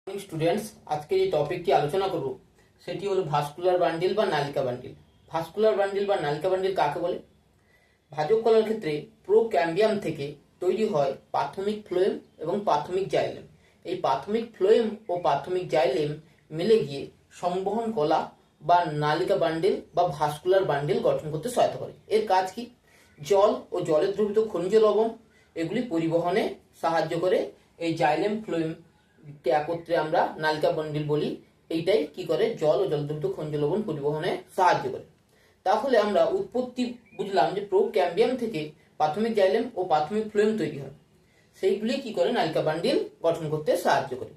Students, আজকে যে টপিকটি আলোচনা করব সেটি হলো ভাস্কুলার বান্ডিল বা নালিকা বান্ডিল। ভাস্কুলার বান্ডিল বা নালিকা বান্ডিল কাকে বলে? ভাজক কলার ক্ষেত্রে প্রোক্যাম্বিয়াম থেকে তৈরি হয় প্রাথমিক ফ্লোয়েম এবং প্রাথমিক জাইলেম। এই প্রাথমিক ফ্লোয়েম ও প্রাথমিক জাইলেম মিলে গিয়ে সংবহন কলা বা নালিকা বান্ডিল বা ভাস্কুলার বান্ডিল গঠন করতে সহায়তা করে। এর কাজ কি? জল ও জলে দ্রবীভূত খনিজ লবণ এগুলি পরিবহনে সাহায্য করে। এই জাইলেম ফ্লোয়েম একত্রে আমরা নালিকা বান্ডিল বলি। এইটাই কি করে? জল ও জলদ্রবীভূত খনিজ লবণ পরিবহনে সাহায্য করে। তাহলে আমরা উৎপত্তি বুঝলাম যে প্রোক্যাম্বিয়াম থেকে প্রাথমিক জাইলেম ও প্রাথমিক ফ্লোয়েম তৈরি হয়, সেইগুলি কি করে? নালিকা বান্ডিল গঠন করতে সাহায্য করে।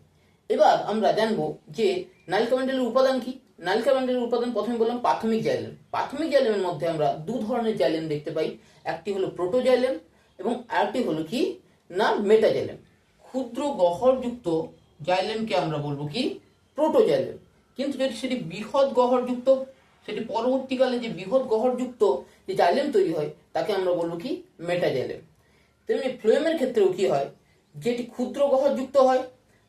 এবার আমরা জানবো যে নালিকা বান্ডিলের উপাদান কি। নালিকা বান্ডিলের উপাদান প্রথমে বললাম প্রাথমিক জাইলেম। প্রাথমিক জাইলেমের মধ্যে আমরা দু ধরনের জাইলেম দেখতে পাই, একটি হলো প্রোটোজাইলেম এবং আরেকটি হলো কি না মেটাজাইলেম। ক্ষুদ্র গহ্বরযুক্ত জাইলেমকে আমরা বলবো কি? প্রোটোজাইলেম। কিন্তু যদি সেটি বৃহৎ গহ্বরযুক্ত, সেটি পরবর্তীকালে যে বৃহৎ গহ্বরযুক্ত যে জাইলেম তৈরি হয় তাকে আমরা বলবো কি? মেটাজাইলেম। তেমনি ফ্লোয়েমের ক্ষেত্রেও কি হয়? যেটি ক্ষুদ্র গহ্বরযুক্ত হয়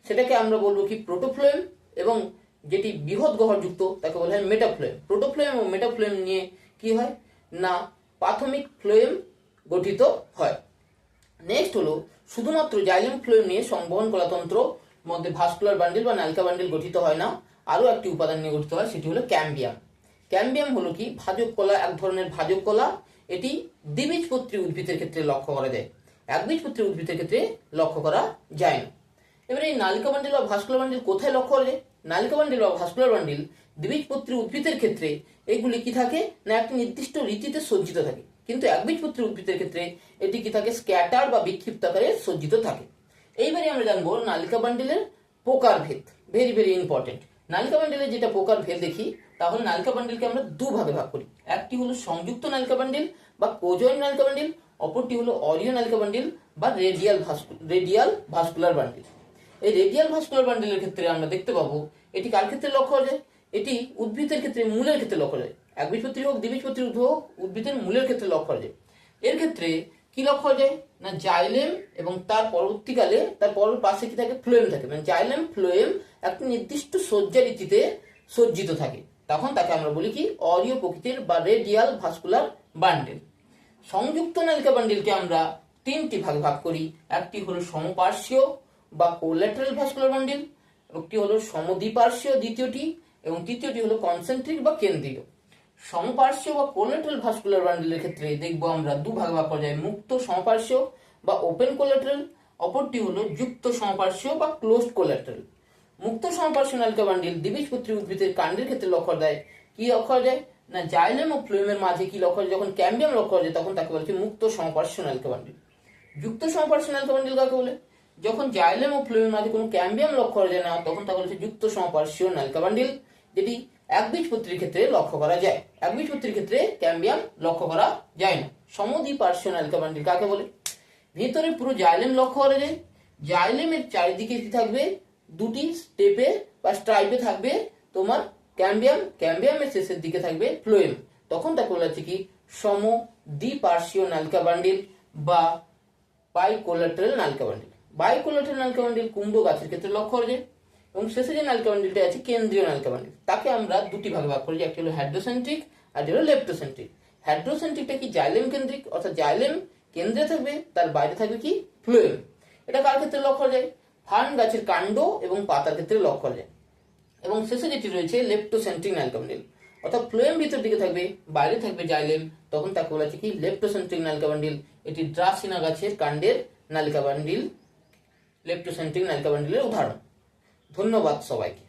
সেটাকে আমরা বলবো কি? প্রোটোফ্লোয়েম, এবং যেটি বৃহৎ গহ্বরযুক্ত তাকে বলা হয় মেটাফ্লোয়েম। প্রোটোফ্লোয়েম এবং মেটাফ্লোয়েম নিয়ে কি হয় না প্রাথমিক ফ্লোয়েম গঠিত হয়। নেক্সট হলো শুধুমাত্র জাইলেম ফ্লোয়েম নিয়ে সংবহন কলাতন্ত্র মধ্যে ভাস্কুলার বান্ডিল বা নালিকা বান্ডিল গঠিত হয় না, আরও একটি উপাদান নিয়ে গঠিত হয়, সেটি হলো ক্যাম্বিয়াম। ক্যাম্বিয়াম হলো কি? ভাজক কলা, এক ধরনের ভাজক কলা। এটি দ্বিবীজপত্রী উদ্ভিদের ক্ষেত্রে লক্ষ্য করা যায়, একবীজপত্রী উদ্ভিদের ক্ষেত্রে লক্ষ্য করা যায় না। এবারে এই নালিকা বান্ডিল বা ভাস্কুলার বান্ডিল কোথায় লক্ষ্য করা যায়? নালিকা বান্ডিল বা ভাস্কুলার বান্ডিল দ্বিবীজপত্রী উদ্ভিদের ক্ষেত্রে এগুলি কি থাকে না একটি নির্দিষ্ট রীতিতে সজ্জিত থাকে, কিন্তু একবীজপত্রী উদ্ভিদের ক্ষেত্রে এটি কি থাকে? স্ক্যাটার বা বিক্ষিপ্ত আকারে সজ্জিত থাকে। এইবারে আমরা জানবো নালিকা বান্ডিলের প্রকারভেদ। Very very important. নালিকা বান্ডিলের যেটা প্রকারভেদ দেখি, তাহলে নালিকা বান্ডিলকে আমরা দুভাগে ভাগ করি। একটি হলো সংযুক্ত নালিকা বান্ডিল বা কোজয়েন্ট নালিকা বান্ডিল, অপরটি হলো অরিও নালিকা বান্ডিল বা রেডিয়াল ভাস্কুলার বান্ডিল। এই রেডিয়াল ভাস্কুলার বান্ডিলের ক্ষেত্রে আমরা দেখতে পাবো এটি কার ক্ষেত্রে লক্ষ্য করা যায়? এটি উদ্ভিদের ক্ষেত্রে, মূলের ক্ষেত্রে লক্ষ্য করা যায়। একবীজপত্রী হোক, দ্বিবীজপত্রী হোক, উদ্ভিদের মূলের ক্ষেত্রে লক্ষ্য করা যায়। এর ক্ষেত্রে কি লক্ষ্য করা যায় না জাইলেম এবং তার পরবর্তীকালে তার পরের পাশে কি থাকে? ফ্লোয়েম থাকে। মানে জাইলেম ফ্লোয়েম একটি নির্দিষ্ট সজ্জা রীতিতে সজ্জিত থাকে, তখন তাকে আমরা বলি কি? অরিও প্রকৃতির বা রেডিয়াল ভাস্কুলার বান্ডিল। সংযুক্ত নালিকা বান্ডিলকে আমরা তিনটি ভাগে ভাগ করি। একটি হলো সমপার্শ্বীয় বা কোল্যাটারাল ভাস্কুলার বান্ডিল, একটি হলো সমদ্বিপার্শ্বীয় দ্বিতীয়টি, এবং তৃতীয়টি হলো কনসেন্ট্রিক বা কেন্দ্রীয়। সমপার্শ্বীয় বা কোল্যাটারাল ভাস্কুলার বান্ডিলের ক্ষেত্রে দেখবো আমরা দু ভাগে ভাগ করা যায়, মুক্ত সমপার্শ্বীয় বা ওপেন কোল্যাটারাল, অপরটি হলো যুক্ত সমপার্শ্বীয় বা ক্লোজড কোল্যাটারাল। মুক্ত সমপার্শ্বীয় নালিকা বান্ডিল দ্বিবীজপত্রী উদ্ভিদের কাণ্ডের ক্ষেত্রে লক্ষ্য দেয়। কি লক্ষ্য করা যায় না জাইলেম ও ফ্লোয়েমের মাঝে কি লক্ষ্য যায়? যখন ক্যাম্বিয়াম লক্ষ্য করা যায় তখন তাকে বলা হয় মুক্ত সমপার্শ্বীয় নালিকা বান্ডিল। যুক্ত সমপার্শ্বীয় নালিকা বান্ডিল কাকে বলে? যখন জাইলেম ও ফ্লোয়েমের মাঝে কোনো ক্যাম্বিয়াম লক্ষ্য করা যায় না তখন তাকে বলা হচ্ছে যুক্ত সমপার্শ্বীয় নালিকা বান্ডিল, যেটি একবীজপত্রীর ক্ষেত্রে লক্ষ্য করা যায়। একবীজপত্রীর ক্ষেত্রে ক্যাম্বিয়াম লক্ষ্য করা যায় না। সমদ্বিপার্শ্বীয় নালিকা বান্ডিল কাকে বলে? ভিতরে পুরো জাইলেম লক্ষ্য করা যায়, জাইলেমের চারিদিকে কি থাকবে? দুটি স্টেপে বা স্ট্রাইপে থাকবে তোমার ক্যাম্বিয়াম, ক্যাম্বিয়ামের শেষের দিকে থাকবে ফ্লোয়েম, তখন তাকে বলা হচ্ছে কি? সমদ্বিপার্শ্বীয় নালিকা বান্ডিল বা বাইকোলাটারাল নালিকা বান্ডিল। বাইকোলাটারাল নালিকা বান্ডিল কুমড়ো গাছের ক্ষেত্রে লক্ষ্য করা যায়। এবং শেষে যে নালিকা বান্ডিলটা আছে কেন্দ্রীয় নালিকা বান্ডিল, তাকে আমরা দুটি ভাগে ভাগ করি, একটি হলো হাইড্রোসেন্ট্রিক আর একটি হলো লেপ্টোসেন্ট্রিক। হাইড্রোসেন্ট্রিকটা কি? জাইলেম কেন্দ্রিক, অর্থাৎ জাইলেম কেন্দ্রে থাকবে, তার বাইরে থাকবে কি? ফ্লোয়েম। এটা কার ক্ষেত্রে লক্ষ্য করা যায়? ফার্ন গাছের কাণ্ড এবং পাতার ক্ষেত্রে লক্ষ্য করা যায়। এবং শেষে যেটি রয়েছে লেপ্টোসেন্ট্রিক নালিকা বান্ডিল, অর্থাৎ ফ্লোয়েম ভিতর দিকে থাকবে, বাইরে থাকবে জাইলেম, তখন তাকে বলা হচ্ছে কি? লেপ্টোসেন্ট্রিক নালিকা বান্ডিল। এটি ড্রাসিনা গাছের কাণ্ডের নালিকা বান্ডিল, লেপ্টোসেন্ট্রিক নালিকা বান্ডিলের উদাহরণ। ধন্যবাদ সবাইকে।